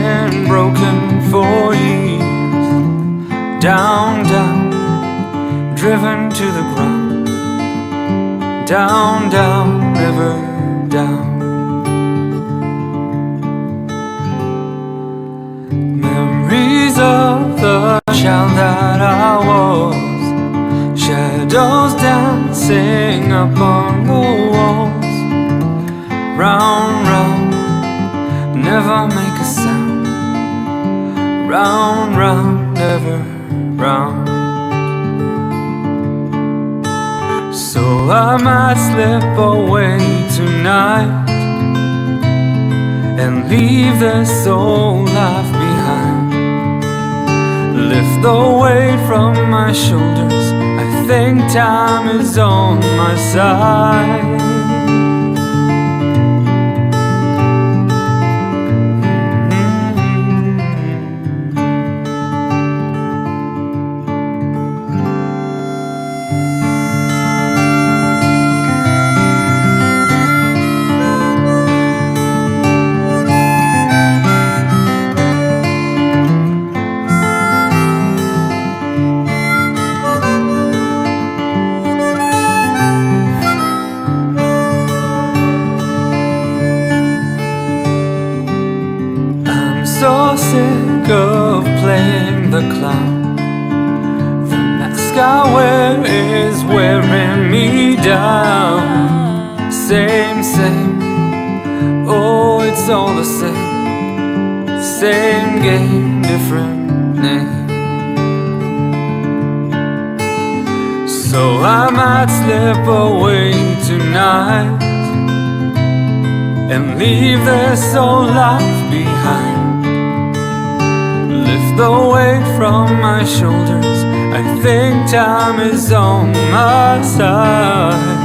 been broken for years. Down, down, driven to the ground. Down, down, never down. Memories of the child that I was. Shadows dancing up on the walls. Round, round, never make a sound. Round, round, never round. So I might slip away tonight and leave this old life behind. Lift the weight from my shoulders. I think time is on my side. So sick of playing the clown. The mask I wear is wearing me down. Same, same, oh it's all the same. Same game, different name. So I might slip away tonight and leave this old life behind. Lift the weight from my shoulders. I think time is on my side.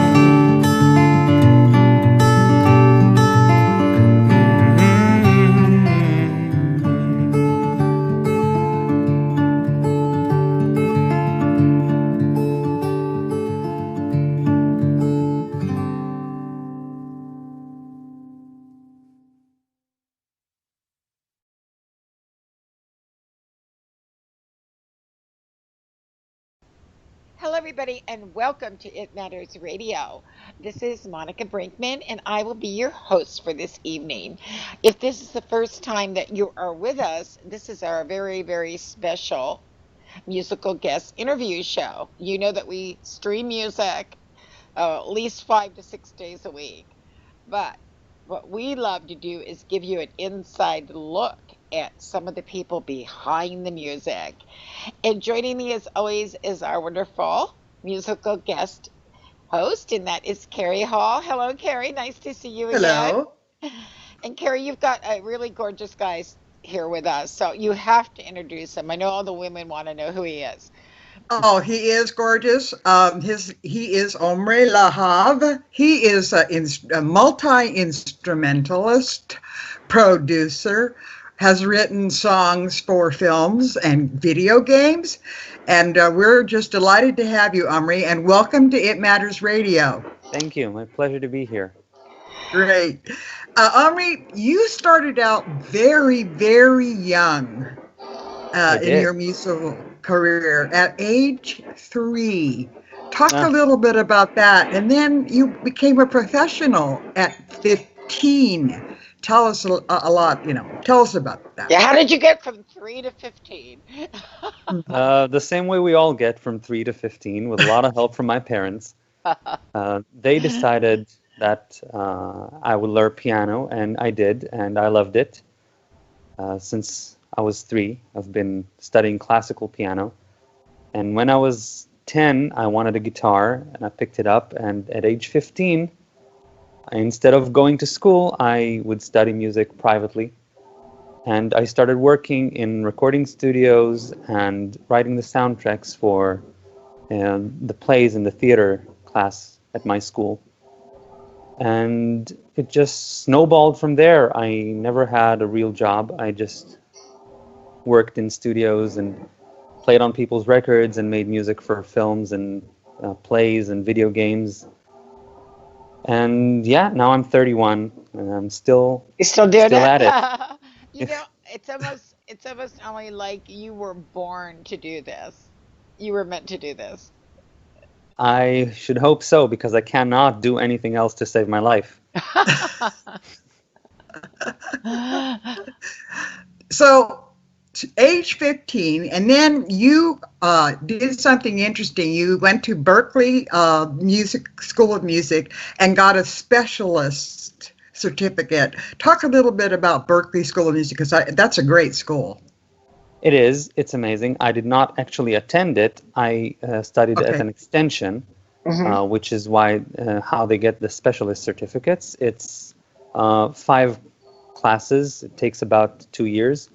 Hello, everybody, and welcome to It Matters Radio. This is Monica Brinkman, and I will be your host for this evening. If this is the first time that you are with us, this is our very, very special musical guest interview show. You know that we stream music at least 5 to 6 days a week, but what we love to do is give you an inside look at some of the people behind the music. And joining me as always is our wonderful musical guest host, and that is Carrie Hall. Hello, Carrie. Nice to see you again. Hello. And Carrie, you've got a really gorgeous guy here with us, so you have to introduce him. I know all the women want to know who he is. Oh, he is gorgeous. He is Omri Lahav. He is a multi-instrumentalist, producer, has written songs for films and video games. And we're just delighted to have you, Omri, and welcome to It Matters Radio. Thank you. My pleasure to be here. Great. Omri, you started out very, very young in your musical career at age 3. Talk a little bit about that. And then you became a professional at 15. Tell us a lot, tell us about that. Yeah, how did you get from 3 to 15? The same way we all get from 3 to 15, with a lot of help from my parents. They decided that I would learn piano, and I did, and I loved it. Since I was 3, I've been studying classical piano. And when I was 10, I wanted a guitar, and I picked it up. And at age 15, instead of going to school, I would study music privately. And I started working in recording studios and writing the soundtracks for the plays in the theater class at my school. And it just snowballed from there. I never had a real job. I just worked in studios and played on people's records and made music for films and plays and video games. And yeah, now I'm 31 and I'm still You're still doing at it. You know, it's almost only like you were born to do this. You were meant to do this. I should hope so because I cannot do anything else to save my life. So, age 15, and then you did something interesting. You went to Berkeley Music School of Music and got a specialist certificate. Talk a little bit about Berkeley School of Music because that's a great school. It is. It's amazing. I did not actually attend it. I studied at Okay. an extension, Mhm. which is why how they get the specialist certificates. It's 5 classes. It takes about 2 years.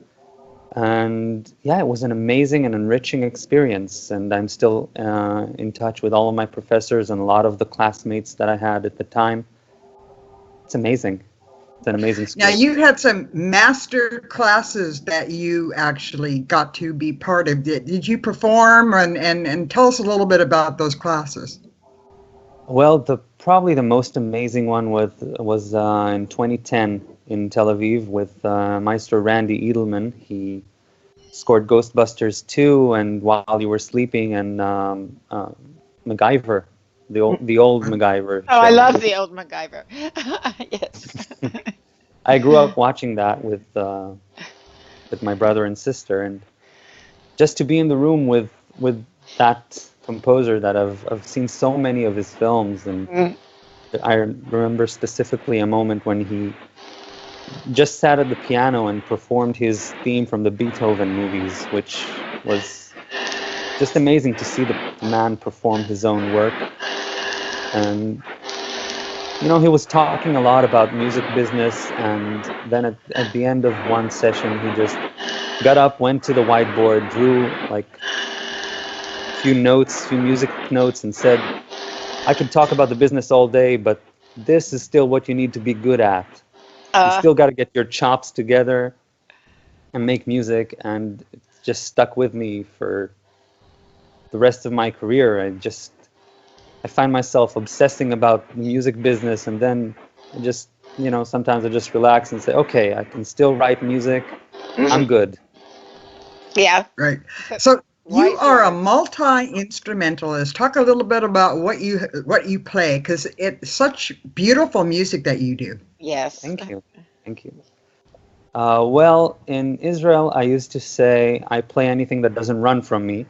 And yeah, it was an amazing and enriching experience. And I'm still in touch with all of my professors and a lot of the classmates that I had at the time. It's amazing. It's an amazing Now, school. you had some master classes that you actually got to be part of. Did you perform and tell us a little bit about those classes? Well, probably the most amazing one was in 2010 in Tel Aviv with Maestro Randy Edelman. He scored Ghostbusters 2 and While You Were Sleeping and MacGyver, the old MacGyver Oh, I show. love the old MacGyver. Yes. I grew up watching that with my brother and sister, and just to be in the room with that composer that I've seen so many of his films, and Mm. I remember specifically a moment when he just sat at the piano and performed his theme from the Beethoven movies, which was just amazing to see the man perform his own work. And he was talking a lot about music business, and then at the end of one session, he just got up, went to the whiteboard, drew like few music notes, and said, I can talk about the business all day, but this is still what you need to be good at. You Uh, still got to get your chops together and make music, and it just stuck with me for the rest of my career. I find myself obsessing about the music business, and then I just, sometimes I just relax and say, okay, I can still write music. I'm good. yeah. Right. So, So you wise are a words. multi-instrumentalist. Talk a little bit about what you play, because it's such beautiful music that you do. Yes. Thank you. Thank you. Well, in Israel, I used to say I play anything that doesn't run from me.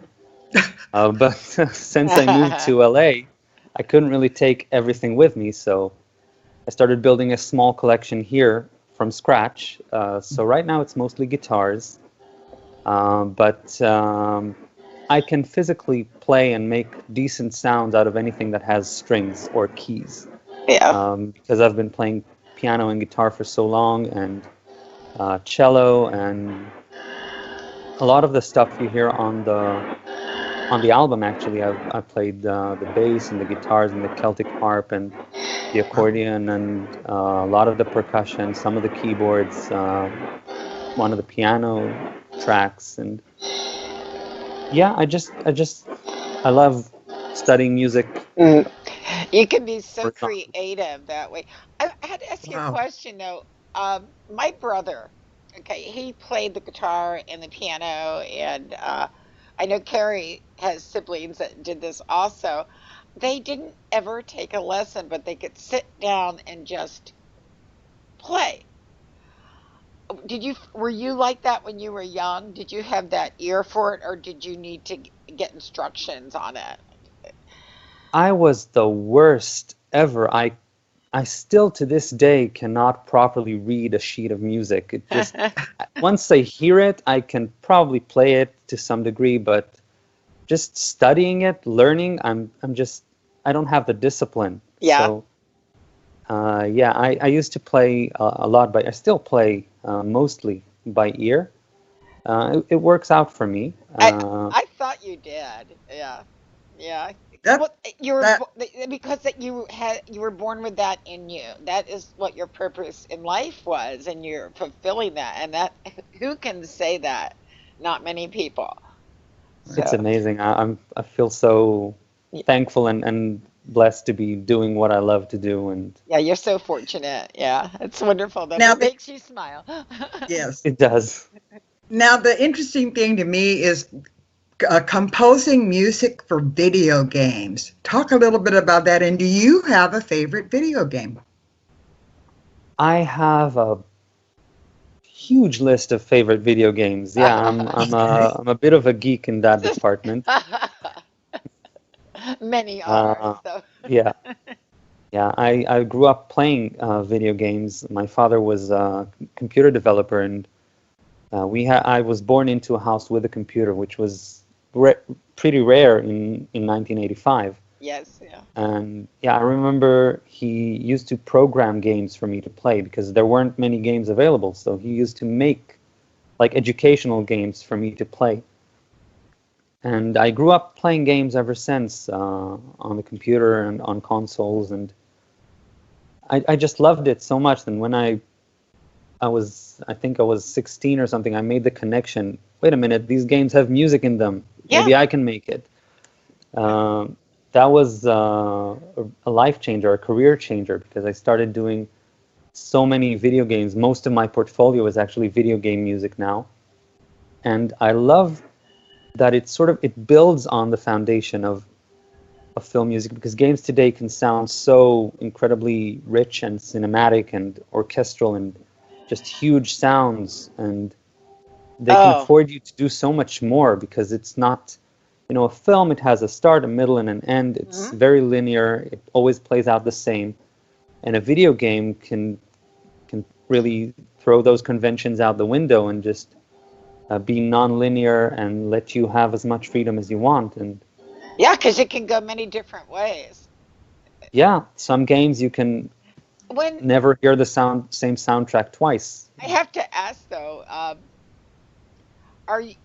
But since I moved to LA, I couldn't really take everything with me, so I started building a small collection here from scratch. So right now it's mostly guitars, but I can physically play and make decent sounds out of anything that has strings or keys. Yeah. Because I've been playing piano and guitar for so long, and cello, and a lot of the stuff you hear on the album, actually, I've played the bass and the guitars and the Celtic harp and the Wow. accordion and a lot of the percussion, some of the keyboards, one of the piano tracks, and yeah, I love studying music. Mm. You can be so Horizontally. creative that way. I had to ask you a Wow. question though. My brother, okay, he played the guitar and the piano, and I know Carrie has siblings that did this also. They didn't ever take a lesson, but they could sit down and just play. Were you like that when you were young? Did you have that ear for it, or did you need to get instructions on it? I was the worst ever. I still to this day cannot properly read a sheet of music. It just once I hear it, I can probably play it to some degree, but just studying it, learning, I'm just I don't have the discipline. Yeah. So yeah, I used to play a lot, but I still play mostly by ear. It works out for me. I I thought you did. Yeah. Yeah. That Well, you were that because that you were born with that in you. That is what your purpose in life was, and you're fulfilling that. And that who can say that? Not many people. it's So, amazing. I feel so y- thankful and blessed to be doing what I love to do, and Yeah, you're so fortunate. Yeah, it's wonderful that Now, it makes you smile. yes. it does. Now, the interesting thing to me is composing music for video games. Talk a little bit about that. And do you have a favorite video game? I have a huge list of favorite video games. Yeah, Okay. I'm a bit of a geek in that department. Many are. Uh, So, yeah, yeah. I grew up playing video games. My father was a computer developer, and I was born into a house with a computer, which was pretty rare in 1985. yes, yeah. And yeah, I remember he used to program games for me to play because there weren't many games available. So he used to make like educational games for me to play. And I grew up playing games ever since on the computer and on consoles. And I just loved it so much. And when I think I was 16 or something, I made the connection. Wait a minute, these games have music in them. Yeah. Maybe I can make it. That was a life changer, a career changer, because I started doing so many video games. Most of my portfolio is actually video game music now. And I love that it builds on the foundation of film music, because games today can sound so incredibly rich and cinematic and orchestral and just huge sounds, and they can Oh, afford you to do so much more because it's not, a film, it has a start, a middle, and an end. It's mhm. very linear. It always plays out the same. And a video game can really throw those conventions out the window and just be non-linear and let you have as much freedom as you want. And Yeah, because it can go many different ways. yeah, some games you can When never hear the same soundtrack twice. I have to ask though, are you,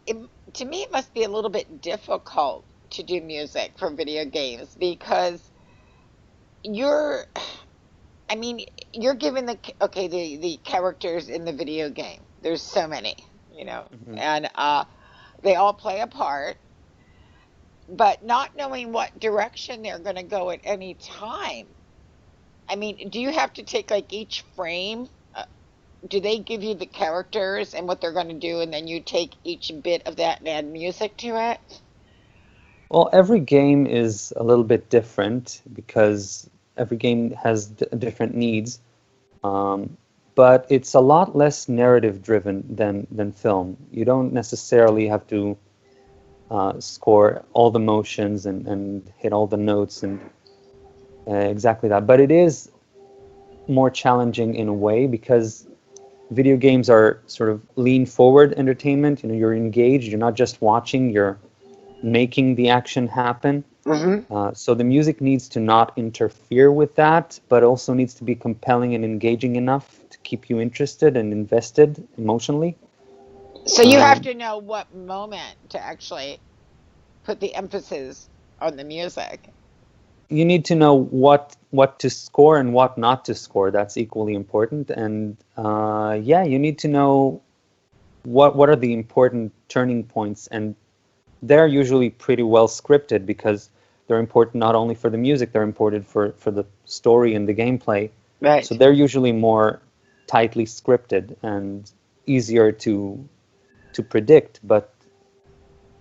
it, to me, it must be a little bit difficult to do music for video games because you're, I mean, you're given okay, the characters in the video game. There's so many, Mhm. and they all play a part, but not knowing what direction they're going to go at any time. I mean, do you have to take like each frame? Do they give you the characters and what they're going to do, and then you take each bit of that and add music to it? Well, every game is a little bit different because every game has different needs. Um, but it's a lot less narrative driven than film. You don't necessarily have to score all the motions and hit all the notes and exactly that. But it is more challenging in a way because video games are sort of lean forward entertainment. You're engaged. You're not just watching. You're making the action happen. Hmm. So the music needs to not interfere with that, but also needs to be compelling and engaging enough to keep you interested and invested emotionally. So you have Um, to know what moment to actually put the emphasis on the music. you need to know what to score and what not to score. That's equally important. And yeah, you need to know what are the important turning points, and they're usually pretty well scripted because they're important not only for the music, they're important for the story and the gameplay. So Right. they're usually more tightly scripted and easier to predict. But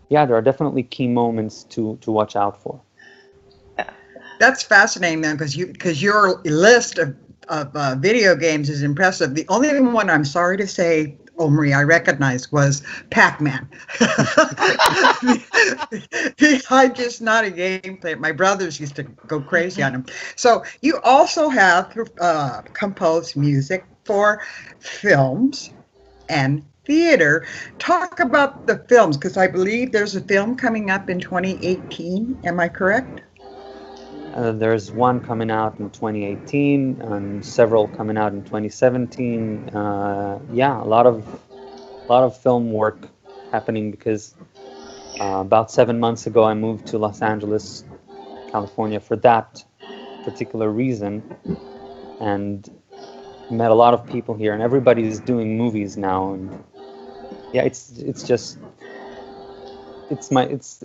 yeah, there are definitely key moments to watch out for. That's fascinating then, because your list of video games is impressive. The only one I'm sorry to say, Omri, I recognized was Pac-Man. I'm just not a game player. My brothers used to go crazy on him. So you also have composed music for films and theater. Talk about the films, because I believe there's a film coming up in 2018. Am I correct? There's one coming out in 2018 and several coming out in 2017. Yeah, a lot of film work happening because about 7 months ago I moved to Los Angeles, California for that particular reason, and met a lot of people here, and everybody's doing movies now. And yeah, it's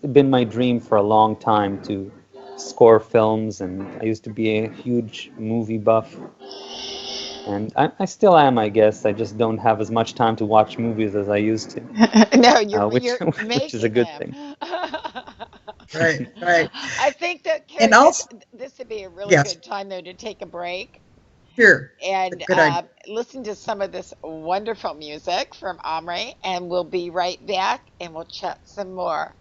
been my dream for a long time to score films, and I used to be a huge movie buff. And I still am, I guess. I just don't have as much time to watch movies as I used to, No, which you're which is a making good them. thing. Right, right. I think that, And Carrie, also, this would be a really yes, good time, though, to take a break sure. and Good idea. listen to some of this wonderful music from Omri, and we'll be right back and we'll chat some more.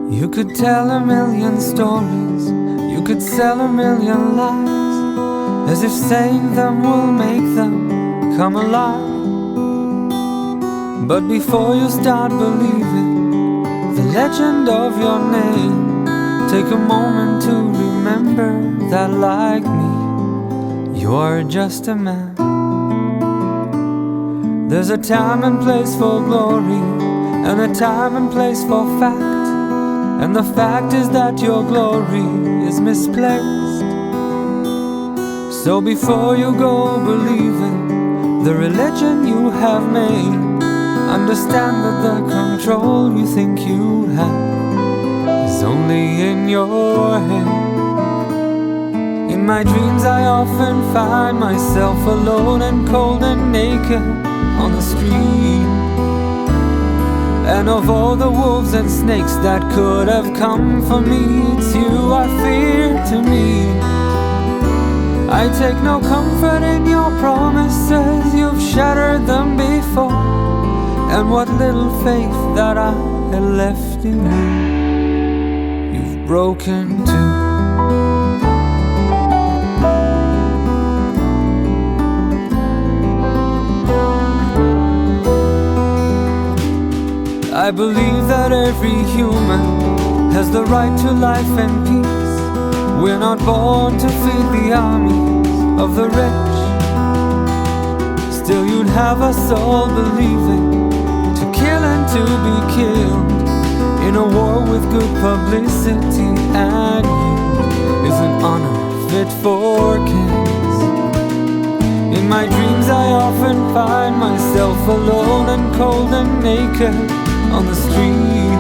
You could tell a million stories, you could sell a million lies, as if saying them will make them come alive. But before you start believing the legend of your name, take a moment to remember that, like me, you're just a man. There's a time and place for glory, and a time and place for fact. And the fact is that your glory is misplaced. So before you go believing the religion you have made, understand that the control you think you have is only in your head. In my dreams I often find myself alone and cold and naked on the street. And of all the wolves and snakes that could have come for me, it's you I fear to meet. I take no comfort in your promises, you've shattered them before. And what little faith that I had left in you, you've broken too. I believe that every human has the right to life and peace. We're not born to feed the armies of the rich. Still you'd have us all believing to kill and to be killed in a war with good publicity, and you is an honor fit for kings. In my dreams I often find myself alone and cold and naked on the street.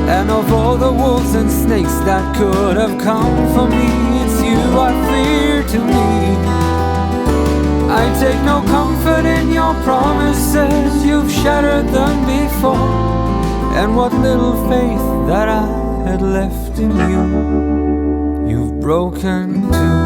And of all the wolves and snakes that could have come for me, it's you I fear to meet. I take no comfort in your promises, you've shattered them before. And what little faith that I had left in you, you've broken too.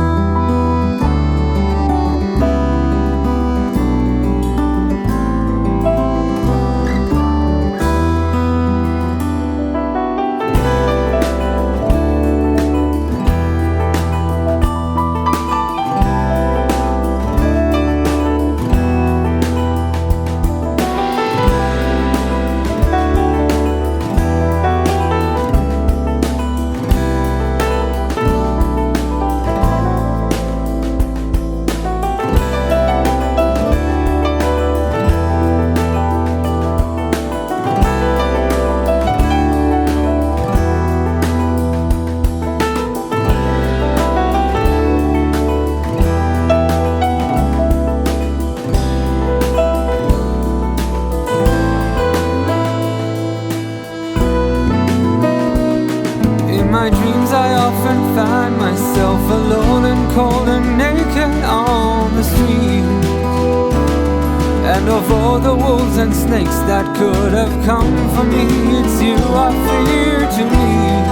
And of all the wolves and snakes that could have come for me, it's you I fear to meet.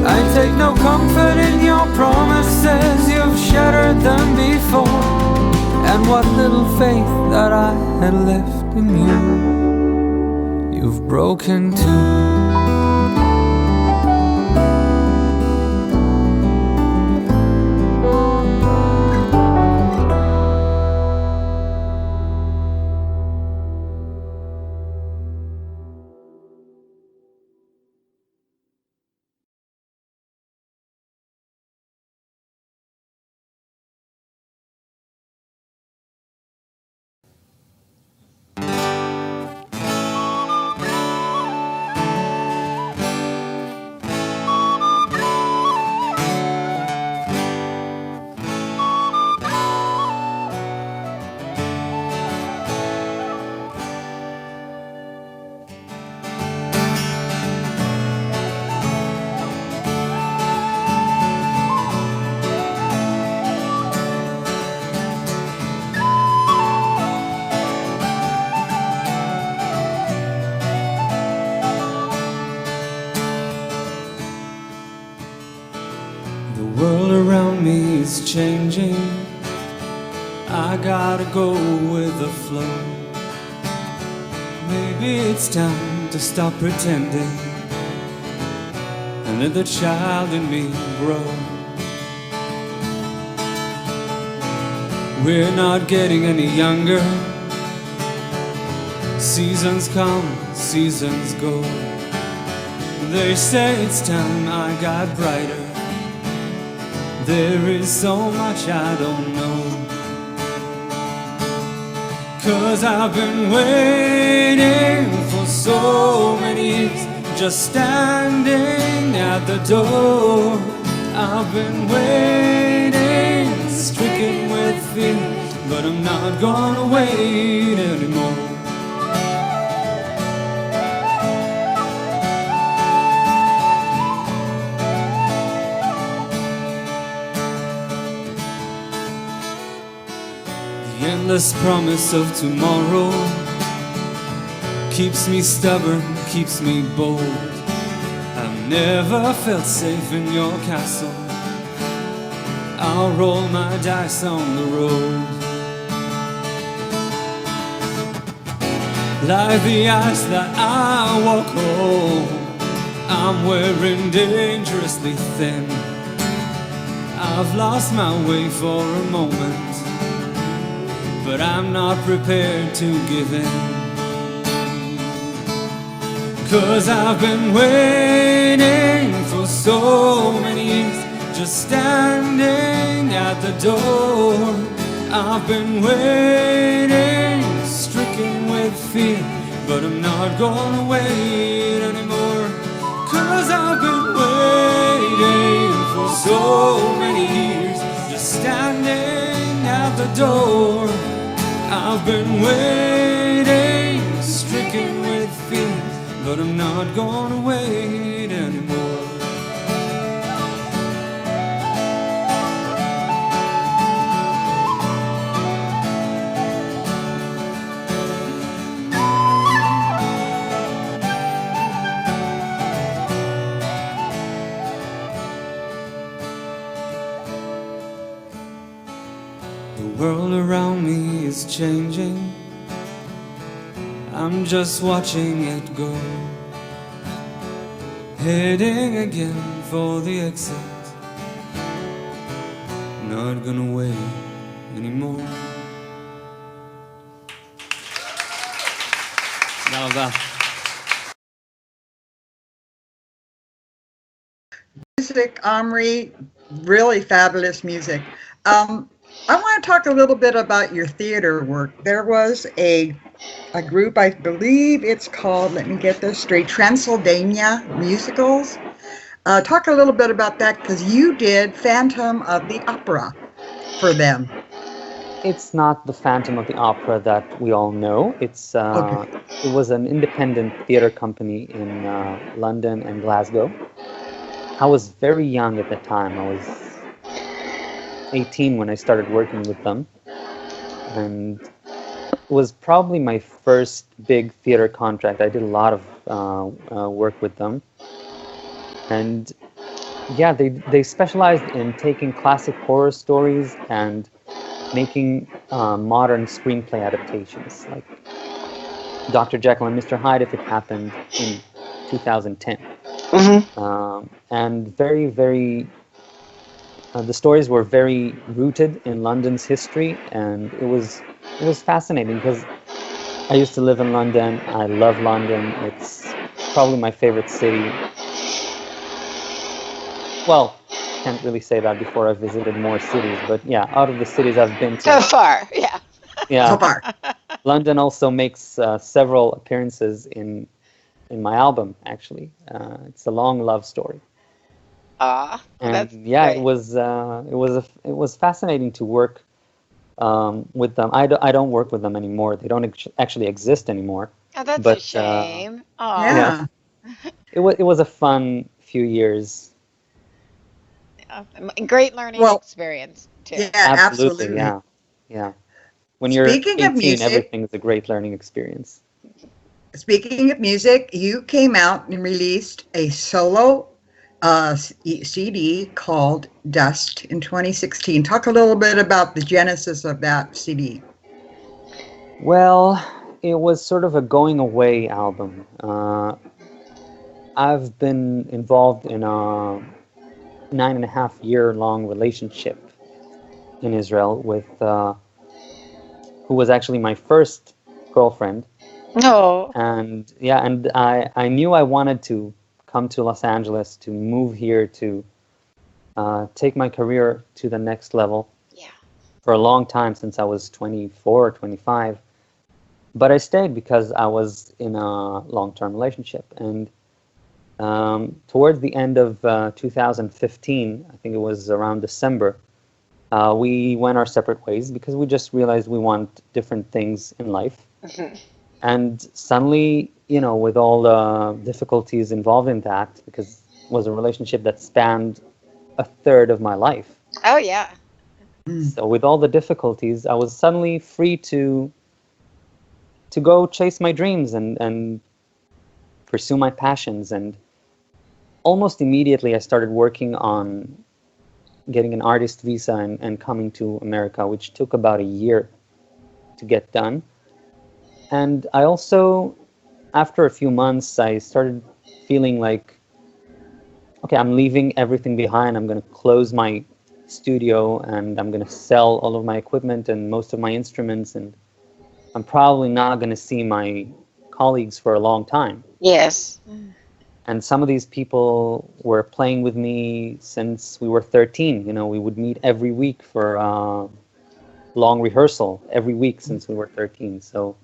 I take no comfort in your promises, you've shattered them before. And what little faith that I had left in you, you've broken too. I gotta go with the flow. Maybe it's time to stop pretending and let the child in me grow. We're not getting any younger. Seasons come, seasons go. They say it's time I got brighter. There is so much I don't know. 'Cause I've been waiting for so many years, just standing at the door. I've been waiting, stricken with fear, but I'm not gonna wait anymore. The endless promise of tomorrow keeps me stubborn, keeps me bold. I've never felt safe in your castle. I'll roll my dice on the road. Like the ice that I walk home, I'm wearing dangerously thin. I've lost my way for a moment, but I'm not prepared to give in. 'Cause I've been waiting for so many years, just standing at the door. I've been waiting, stricken with fear, but I'm not gonna wait anymore. 'Cause I've been waiting for so many years, just standing at the door. I've been waiting, stricken with fear, but I'm not gonna wait anymore. The world around me is changing. I'm just watching it go, heading again for the exit. Not gonna wait anymore. תודה רבה. Music, Omri, really fabulous music. I want to talk a little bit about your theater work. There was a group, I believe it's called, let me get this straight, Transylvania Musicals. Talk a little bit about that, because you did Phantom of the Opera for them. It's not the Phantom of the Opera that we all know. It's Okay. It was an independent theater company in London and Glasgow. I was very young at the time. I was 18 when I started working with them, and it was probably my first big theater contract. I did a lot of work with them, and yeah, they specialized in taking classic horror stories and making modern screenplay adaptations, like Dr. Jekyll and Mr. Hyde, if it happened in 2010. And very, very, the stories were very rooted in London's history, and it was fascinating because I used to live in London. I love London. It's probably my favorite city. Well, can't really say that before I've visited more cities, but yeah, out of the cities I've been to. So far, yeah. Yeah. So far. London also makes several appearances in my album, actually. It's a long love story. And that's yeah, great. it was fascinating to work with them. I don't work with them anymore. They don't actually exist anymore. Oh, that's But a shame. Oh, Yeah. it was a fun few years. great learning Well, experience too. Yeah, Absolutely, absolutely. yeah. When you're Speaking of 18, music, everything's a great learning experience. Speaking of music, you came out and released a solo CD called Dust in 2016. Talk a little bit about the genesis of that CD. Well, it was sort of a going away album. I've been involved in a 9.5 year long relationship in Israel with who was actually my first girlfriend. No. And yeah, and I knew I wanted to come to Los Angeles, to move here, to take my career to the next level Yeah. for a long time, since I was 24 or 25. But I stayed because I was in a long-term relationship. And towards the end of 2015, I think it was around December, we went our separate ways because we just realized we want different things in life. Mhm. And suddenly, with all the difficulties involved in that, because it was a relationship that spanned a third of my life. Oh, yeah. So with all the difficulties, I was suddenly free to go chase my dreams and pursue my passions. And almost immediately, I started working on getting an artist visa and coming to America, which took about a year to get done. And I also, after a few months, I started feeling like, okay, I'm leaving everything behind. I'm going to close my studio and I'm going to sell all of my equipment and most of my instruments. And I'm probably not going to see my colleagues for a long time. Yes. And some of these people were playing with me since we were 13. We would meet every week for long rehearsal every week since we were 13. So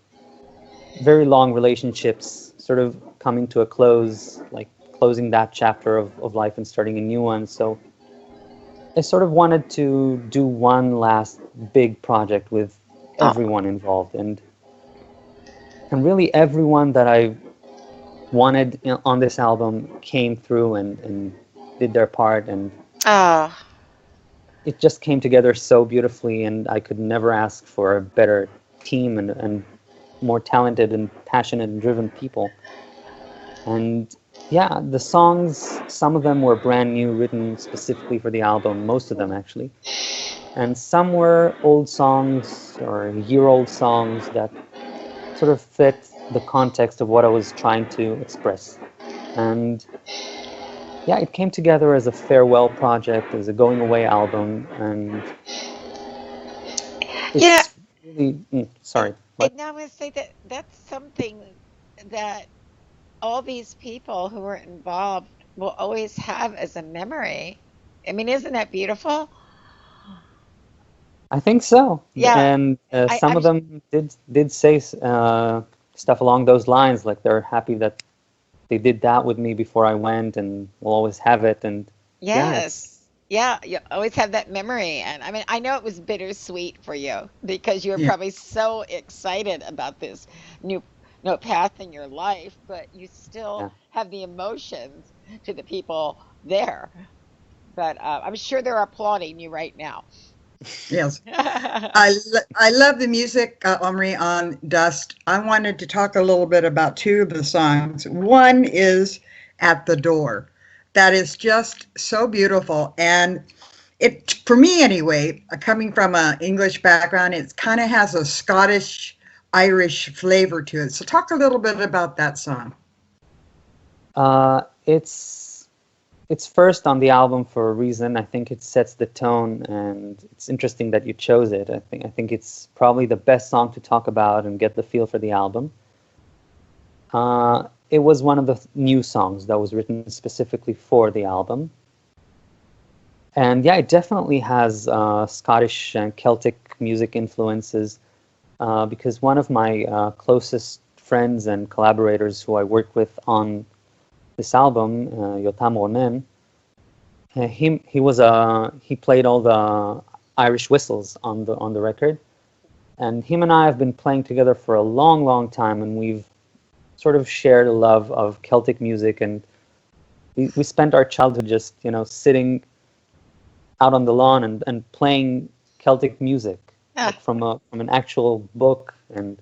very long relationships sort of coming to a close, like closing that chapter of life and starting a new one. So I sort of wanted to do one last big project with Oh, everyone involved. And really everyone that I wanted on this album came through and did their part. And oh, it just came together so beautifully, and I could never ask for a better team and more talented and passionate and driven people. And yeah, the songs, some of them were brand new, written specifically for the album, most of them actually. And some were old songs or year-old songs that sort of fit the context of what I was trying to express. And yeah, it came together as a farewell project, as a going away album, and yeah. it's really, sorry, what? And now I'm going to say that that's something that all these people who were involved will always have as a memory. I mean, isn't that beautiful? I think so. Yeah. And some I'm of them did say stuff along those lines, like they're happy that they did that with me before I went, and will always have it. And yeah, Yes. Yeah, you always have that memory. And I mean, I know it was bittersweet for you because you were Yeah. probably so excited about this new no path in your life, but you still yeah, have the emotions to the people there. But I'm sure they're applauding you right now. Yes. I love the music, Omri, on Dust. I wanted to talk a little bit about two of the songs. One is At the Door. That is just so beautiful. And it, for me anyway, coming from an English background, it kind of has a Scottish Irish flavor to it. So talk a little bit about that song. it's first on the album for a reason. I think it sets the tone, and it's interesting that you chose it. I think it's probably the best song to talk about and get the feel for the album. It was one of the new songs that was written specifically for the album. And yeah, it definitely has Scottish and Celtic music influences, because one of my closest friends and collaborators who I worked with on this album, Yotam Ronen, he played all the Irish whistles on the record, and him and I have been playing together for a long, long time, and we've sort of shared a love of Celtic music, and we spent our childhood just sitting out on the lawn and playing Celtic music, Ah, like from an actual book. And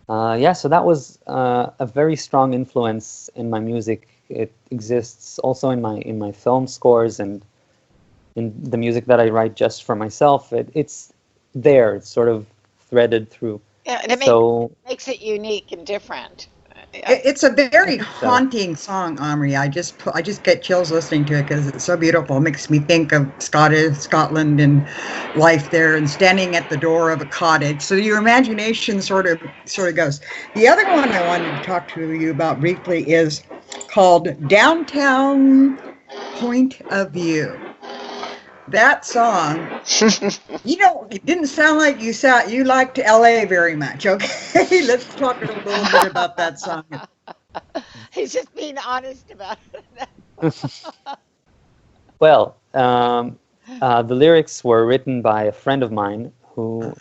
yeah, so that was a very strong influence in my music It exists also in my film scores and in the music that I write just for myself. It's there. It's sort of threaded through. Yeah, and it So makes it unique and different. It's a I very think so. haunting song, Omri. I just get chills listening to it because it's so beautiful. It makes me think of Scotland and life there, and standing at the door of a cottage. So your imagination sort of goes. The other one I wanted to talk to you about briefly is called Downtown Point of View. That song, it didn't sound like you liked LA very much. Okay, let's talk a little bit about that song. He's just being honest about it. Well, the lyrics were written by a friend of mine who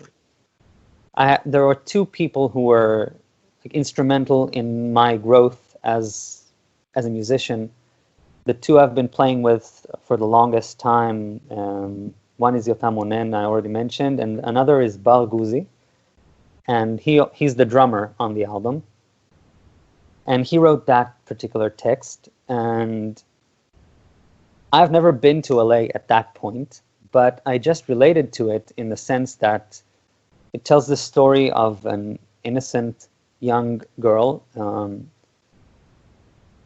there were two people who were instrumental in my growth as a musician. The two I've been playing with for the longest time. One is Yotam Onen, I already mentioned, and another is Bar Guzi, and he's the drummer on the album. And he wrote that particular text, and I've never been to LA at that point, but I just related to it in the sense that it tells the story of an innocent young girl,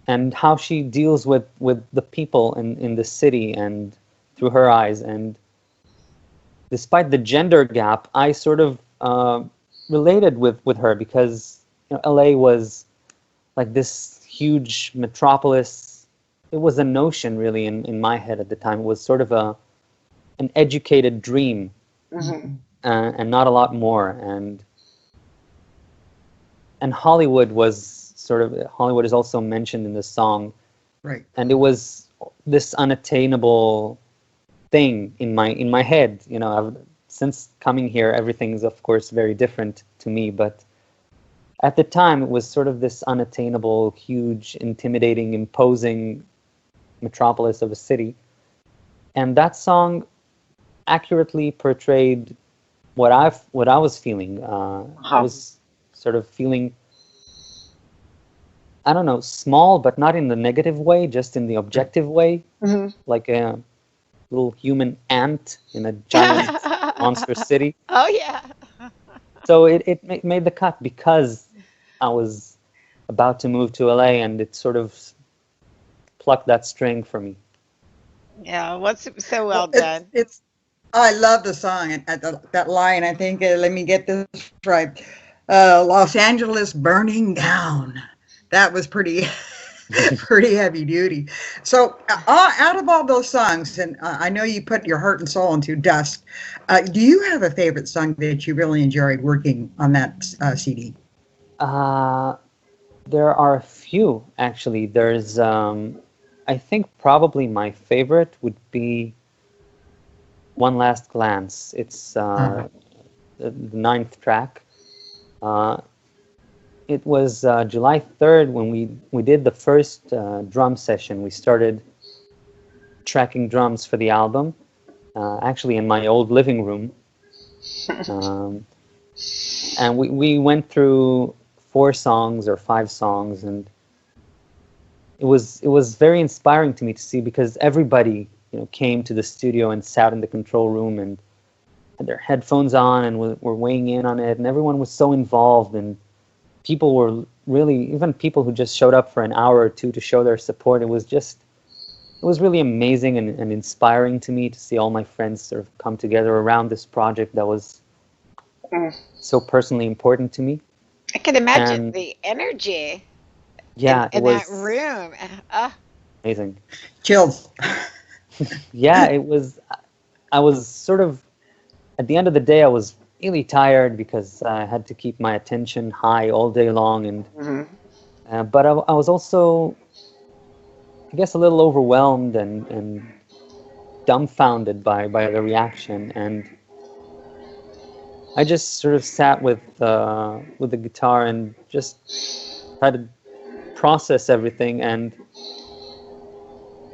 and how she deals with the people in the city and through her eyes. And despite the gender gap, I sort of related with her because LA was like this huge metropolis. It was a notion really in my head at the time. It was sort of an educated dream, and not a lot more. And Hollywood is also mentioned in this song, right? And it was this unattainable thing in my head. Since coming here, everything's of course very different to me, but at the time it was sort of this unattainable, huge, intimidating, imposing metropolis of a city. And that song accurately portrayed what I was feeling. I was sort of feeling, I don't know, small, but not in the negative way, just in the objective way, like a little human ant in a giant monster city. Oh yeah. So it made the cut because I was about to move to LA, and it sort of plucked that string for me. Yeah, what's so well done. I love the song and that line. I think let me get this right. Los Angeles burning down. That was pretty heavy duty. So out of all those songs, and I know you put your heart and soul into Dust, do you have a favorite song that you really enjoyed working on that CD? There are a few, actually. There's, I think probably my favorite would be One Last Glance. It's the ninth track. It was July 3rd when we did the first drum session. We started tracking drums for the album, actually in my old living room. And we went through 4 songs or 5 songs, and it was very inspiring to me to see, because everybody came to the studio and sat in the control room and had their headphones on and were weighing in on it, and everyone was so involved, and people were really, even people who just showed up for an hour or two to show their support. It was really amazing and inspiring to me to see all my friends sort of come together around this project that was so personally important to me. I can imagine the energy in that room. Amazing. Chills. Yeah, I was sort of, at the end of the day, I was really tired because I had to keep my attention high all day long, and but I was also, I guess, a little overwhelmed and dumbfounded by the reaction, and I just sort of sat with the guitar and just tried to process everything. And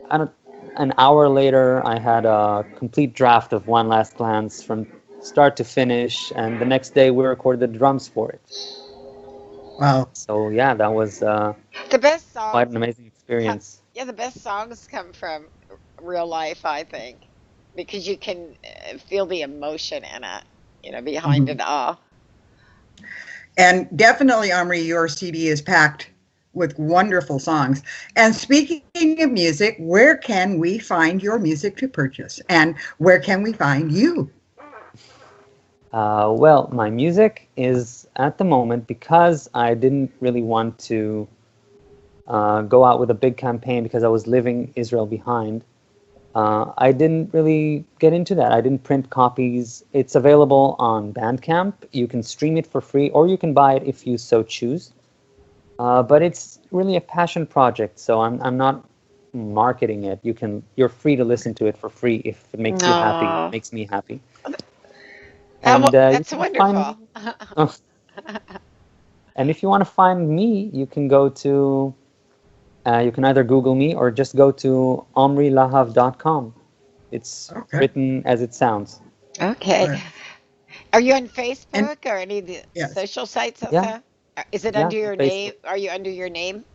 an hour later, I had a complete draft of One Last Glance from start to finish, and the next day we recorded the drums for it. Wow. So yeah, that was the best songs, quite an amazing experience. experience. Yeah, the best songs come from real life, I think, because you can feel the emotion in it, behind Mhm. it all. And definitely, Omri, your CD is packed with wonderful songs. And speaking of music, where can we find your music to purchase? And where can we find you? Well, my music is at the moment, because I didn't really want to go out with a big campaign because I was leaving Israel behind. I didn't really get into that. I didn't print copies. It's available on Bandcamp. You can stream it for free, or you can buy it if you so choose. But it's really a passion project, so I'm not marketing it. You're free to listen to it for free if it makes you happy. It Oh, makes me happy. And you that's can find wonderful. me. And if you want to find me, you can go to you can either Google me or just go to omrilahav.com. It's Okay. written as it sounds. Okay. Good. Are you on And Facebook or any of the yes. social sites Yeah, also? Is it yeah, under on your name? Facebook. Are you under your name?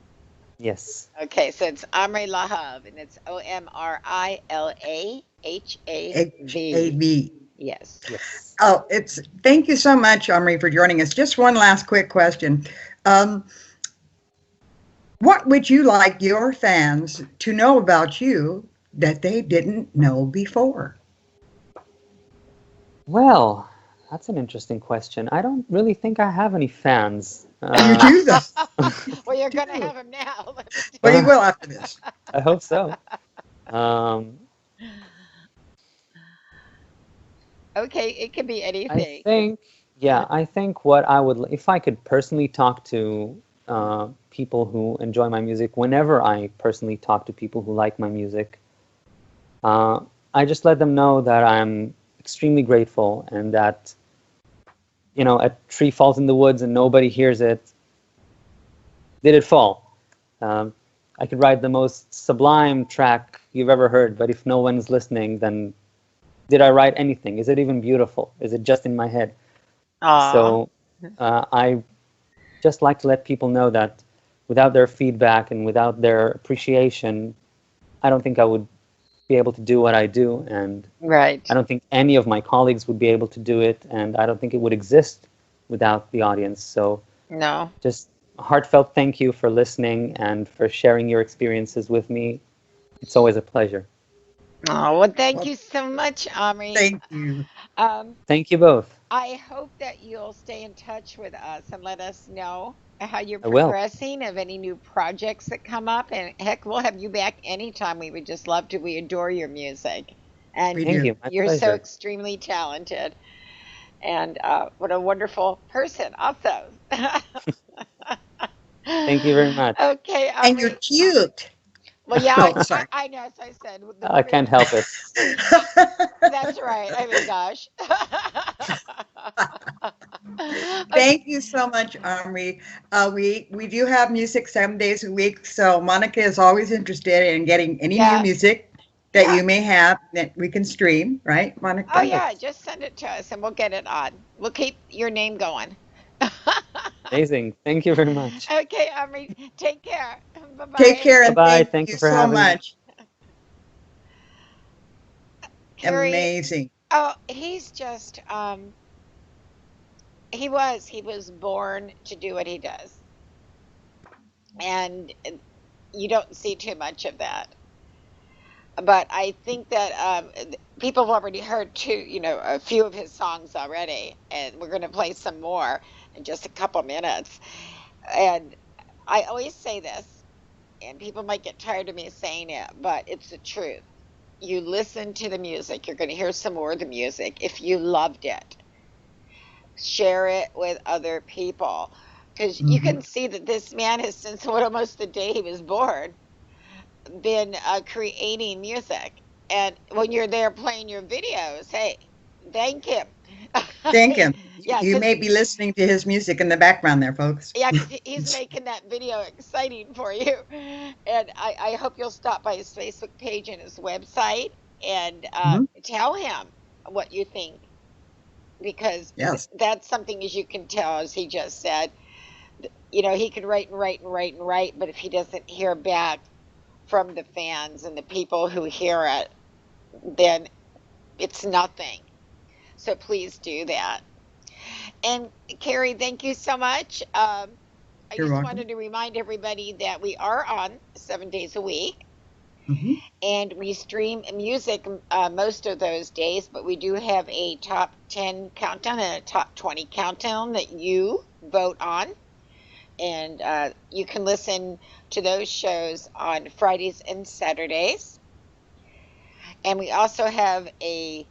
Yes. Okay, so it's Omri Lahav, and it's Omrilahav. HAV. Yes. Yes. Oh, thank you so much, Omri, for joining us. Just one last quick question. Um, what would you like your fans to know about you that they didn't know before? Well, that's an interesting question. I don't really think I have any fans. You do, though. Well, you're You going to do. have him now. Let me Well, tell you will after this. I hope so. Um, you. Okay, it could be I anything. think, yeah, I think what I would, if I could personally talk to people who enjoy my music, whenever I personally talk to people who like my music, uh, I just let them know that I'm extremely grateful, and that, a tree falls in the woods and nobody hears it. Did it fall? Um, I could write the most sublime track you've ever heard, but if no one's listening, then did I write anything? Is it even beautiful? Is it just in my head? Aw. So I just like to let people know that without their feedback and without their appreciation, I don't think I would be able to do what I do, and I Right. don't think any of my colleagues would be able to do it, and I don't think it would exist without the audience. So No. just a heartfelt thank you for listening and for sharing your experiences with me. It's always a pleasure. Oh, well, thank Well, you so much, Omri. thank you. Um, Thank you both. I hope that you'll stay in touch with us and let us know how you're I will. progressing, of any new projects that come up. And heck, we'll have you back anytime. We would just love to. We adore your music. And We Thank do. you. My you're so pleasure. extremely talented. And what a wonderful person, also. Thank you very much. Okay, And you're Omri. cute. Well, yeah, Oh, sorry. I know. As I said, the I women. can't help it. That's right. I mean, gosh. Okay. Thank you so much, Omri. We do have music 7 days a week, so Monica is always interested in getting any new Yeah. music that Yeah. you may have that we can stream, right, Oh, Monica? yeah. Perfect. Just send it to us and we'll get it on. We'll keep your name going. Amazing. Thank you very much. Okay, Omri. Take care. Bye Take bye. care Bye and bye. thank Thank you you for so having me. much. Carrie. Amazing. Oh, he's just he was born to do what he does. And you don't see too much of that. But I think that people have already heard a few of his songs already, and we're going to play some more in just a couple minutes. And I always say this, and people might get tired of me saying it, but it's the truth. You listen to the music, you're going to hear some more of the music. If you loved it, share it with other people, because you Mhm. can see that this man has, since almost the day he was born, been creating music. And when you're there playing your videos, hey, thank him. Thank him. Yeah, You because may be listening to his music in the background there, folks. yeah, because he's making that video exciting for you. And I hope you'll stop by his Facebook page and his website and Mhm. tell him what you think, because Yes. that's something, as you can tell, as he just said, he could write and write and write and write, but if he doesn't hear back, from the fans and the people who hear it, then it's nothing. So please do that. And Carrie, thank you so much. I You're just welcome. wanted to remind everybody that we are on 7 days a week. Mm-hmm. And we stream music most of those days, but we do have a top 10 countdown and a top 20 countdown that you vote on. And you can listen to those shows on Fridays and Saturdays. And we also have a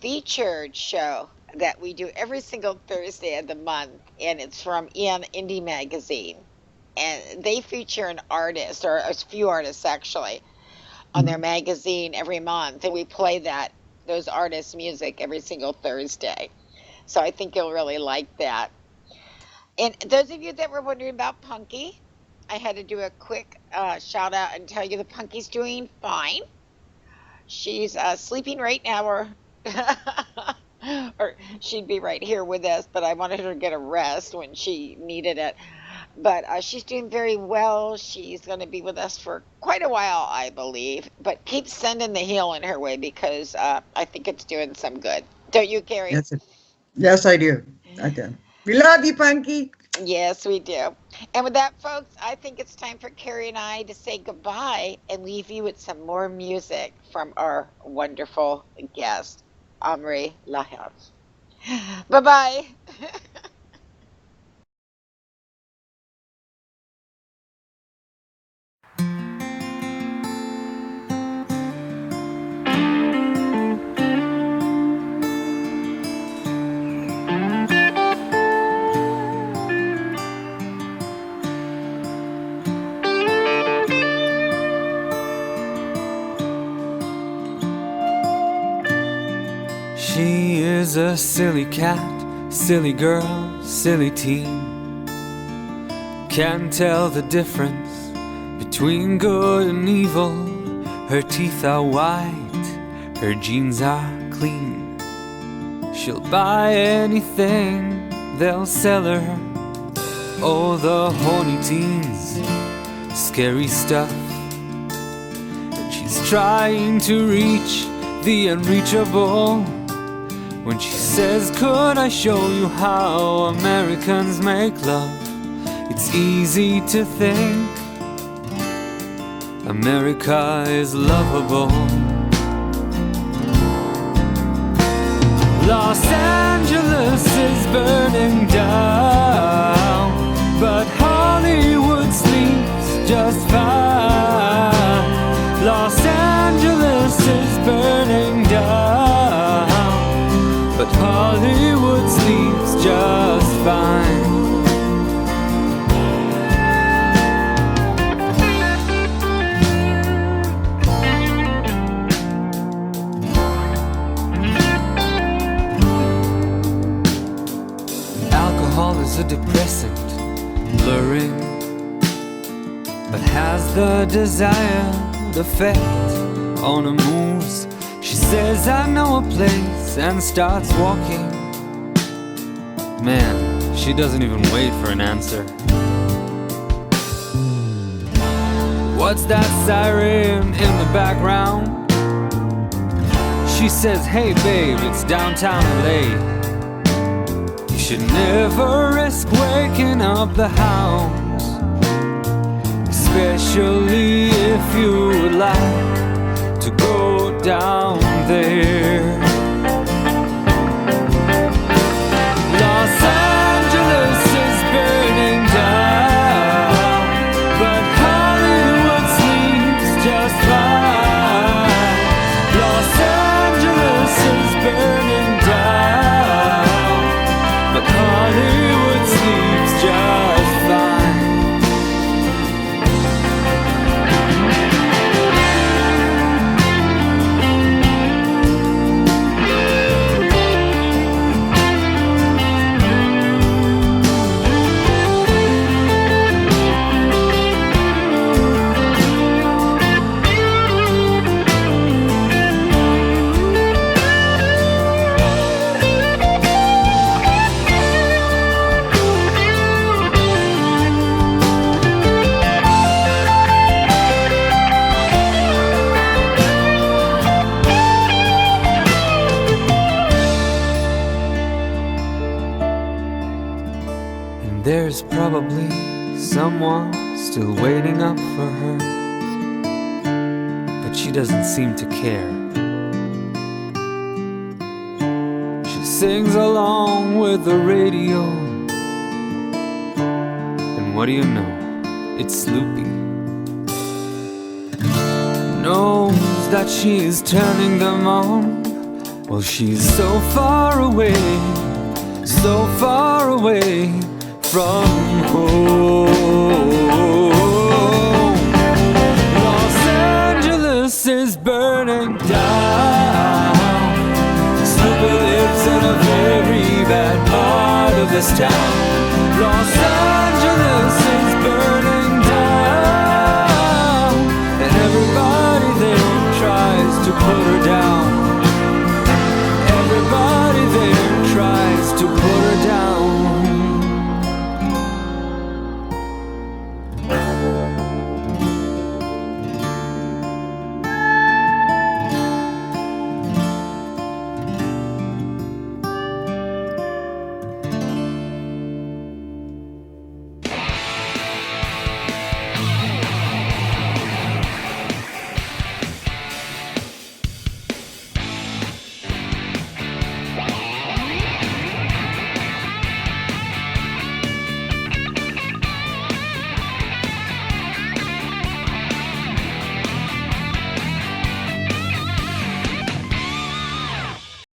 featured show that we do every single Thursday of the month, and it's from Indie Magazine. And they feature an artist, or a few artists actually, on their magazine every month, and we play those artists' music every single Thursday. So I think you'll really like that. And those of you that were wondering about Punky, I had to do a quick shout out and tell you that Punky's doing fine. She's sleeping right now, or she'd be right here with us, but I wanted her to get a rest when she needed it. But she's doing very well. She's going to be with us for quite a while, I believe. But keep sending the healing her way, because I think it's doing some good. Don't you, Carrie? That's it. Yes, I do. I do. We love you, Punky. Yes, we do. And with that, folks, I think it's time for Carrie and I to say goodbye and leave you with some more music from our wonderful guest, Omri Lahav. Bye-bye. She is a silly cat, silly girl, silly teen. Can't tell the difference between good and evil. Her teeth are white, her jeans are clean. She'll buy anything, they'll sell her. Oh, the horny teens, scary stuff. And she's trying to reach the unreachable when she says, could I show you how Americans make love? It's easy to think America is lovable. Los Angeles is burning down, but Hollywood sleeps just fine. Los Angeles is burning down, but Hollywood sleeps just fine. Alcohol is a depressant, luring, but has the desired effect on her moves. She says, I know a place, and starts walking. Man, she doesn't even wait for an answer. What's that siren in the background? She says, hey babe, it's downtown LA. You should never risk waking up the hounds, especially if you would like to go down there. Los Angeles is burning down, but Hollywood sleeps just fine. Los Angeles is burning down, but Hollywood sleeps just fine. And there's probably someone still waiting up for her, but she doesn't seem to care. She sings along with the radio, and what do you know? It's Sloopy. Knows that she's turning them on. Well, she's so far away from home. Los Angeles is burning down. Sloopy lives in a very bad part of this town.